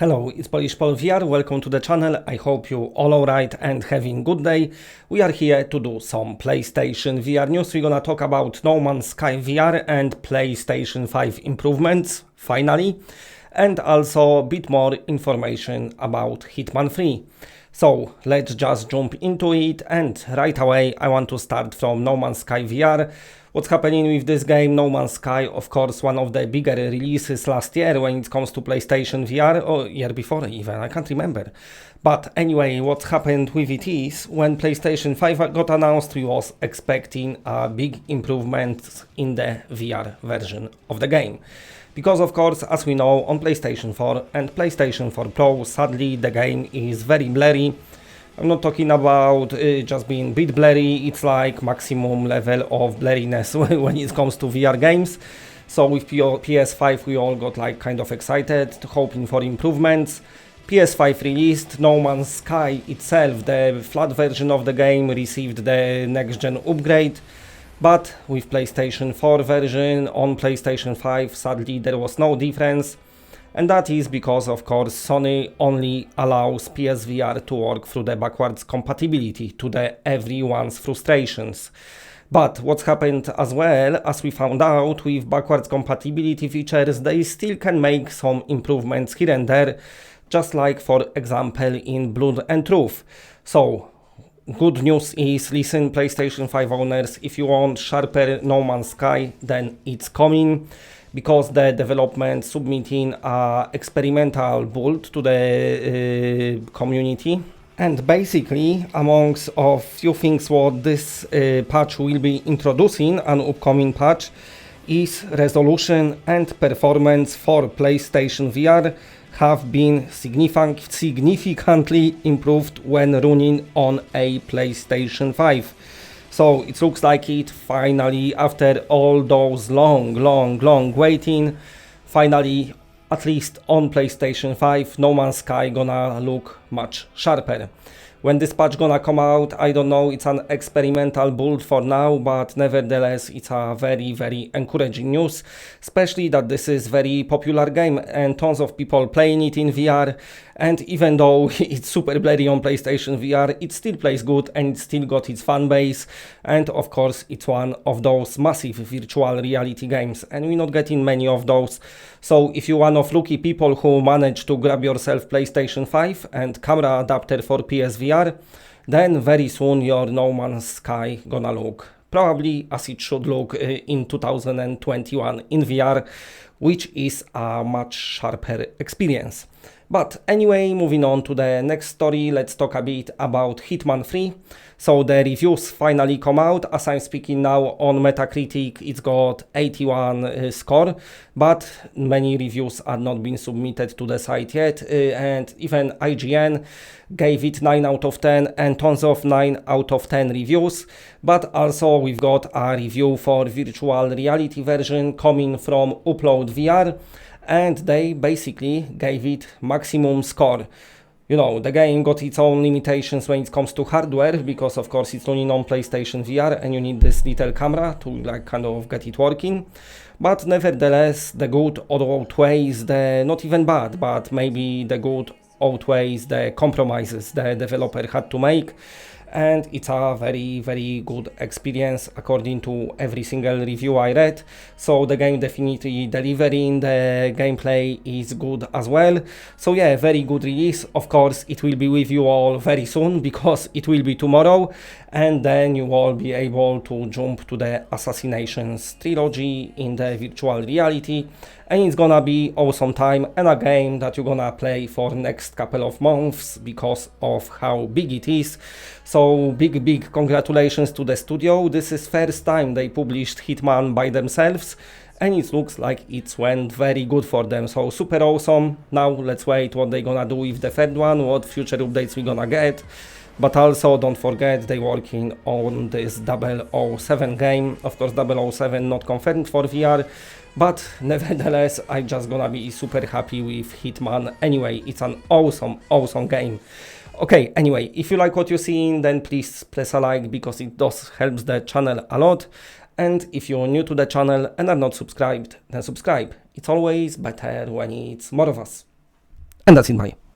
Hello, it's Polish Paul VR. Welcome to the channel. I hope you all alright and having good day. We are here to do some PlayStation VR news. We're gonna talk about No Man's Sky VR and PlayStation 5 improvements, finally, and also a bit more information about Hitman 3. So let's just jump into it, and right away I want to start from No Man's Sky VR. What's happening with this game? No Man's Sky, of course, one of the bigger releases last year when it comes to PlayStation VR, or year before even, I can't remember. But anyway, what happened with it is, when PlayStation 5 got announced, we was expecting a big improvement in the VR version of the game. Because of course, as we know, on PlayStation 4 and PlayStation 4 Pro, sadly the game is very blurry. I'm not talking about just being a bit blurry, it's like maximum level of blurriness when it comes to VR games. So with PS5 we all got like kind of excited, hoping for improvements. PS5 released, No Man's Sky itself, the flat version of the game, received the next gen upgrade. But with PlayStation 4 version on PlayStation 5, sadly there was no difference. And that is because, of course, Sony only allows PSVR to work through the backwards compatibility to the everyone's frustrations. But what's happened as well, as we found out with backwards compatibility features, they still can make some improvements here and there, just like for example in Blood and Truth. So good news is, listen PlayStation 5 owners, if you want sharper No Man's Sky, then it's coming, because the development submitting a experimental build to the community. And basically, amongst a few things what this patch will be introducing, an upcoming patch, is resolution and performance for PlayStation VR have been significantly improved when running on a PlayStation 5. So it looks like it finally, after all those long waiting, finally, at least on PlayStation 5, No Man's Sky gonna look much sharper. When this patch gonna come out, I don't know, it's an experimental build for now, but nevertheless it's a very encouraging news, especially that this is very popular game and tons of people playing it in VR, and even though it's super blurry on PlayStation VR, it still plays good and it still got its fan base, and of course it's one of those massive virtual reality games, and we're not getting many of those. So if you're one of lucky people who managed to grab yourself PlayStation 5 and camera adapter for PSVR, then very soon your No Man's Sky gonna look probably as it should look in 2021 in VR, which is a much sharper experience. But anyway, moving on to the next story, let's talk a bit about Hitman 3. So the reviews finally come out. As I'm speaking now, on Metacritic it's got 81 score, but many reviews are not being submitted to the site yet, and even IGN gave it 9 out of 10 and tons of 9 out of 10 reviews. But also we've got a review for virtual reality version coming from Upload VR, and they basically gave it maximum score. You know, the game got its own limitations when it comes to hardware, because of course it's running on PlayStation VR and you need this little camera to like kind of get it working. But nevertheless, the good outweighs the not even bad, but maybe the good outweighs the compromises the developer had to make. And it's a very good experience according to every single review I read. So the game definitely delivering, the gameplay is good as well. So yeah, very good release. Of course it will be with you all very soon, because it will be tomorrow, and then you will be able to jump to the Assassinations trilogy in the virtual reality, and it's gonna be awesome time and a game that you're gonna play for next couple of months because of how big it is. So big congratulations to the studio. This is first time they published Hitman by themselves, and it looks like it went very good for them, so super awesome. Now let's wait what they're gonna do with the third one, what future updates we're gonna get. But also don't forget they're working on this 007 game. Of course 007 not confirmed for VR, but nevertheless I'm just gonna be super happy with Hitman. Anyway, it's an awesome game. Okay, anyway, if you like what you're seeing, then please press a like, because it does helps the channel a lot. And if you're new to the channel and are not subscribed, then subscribe. It's always better when it's more of us. And that's it, bye.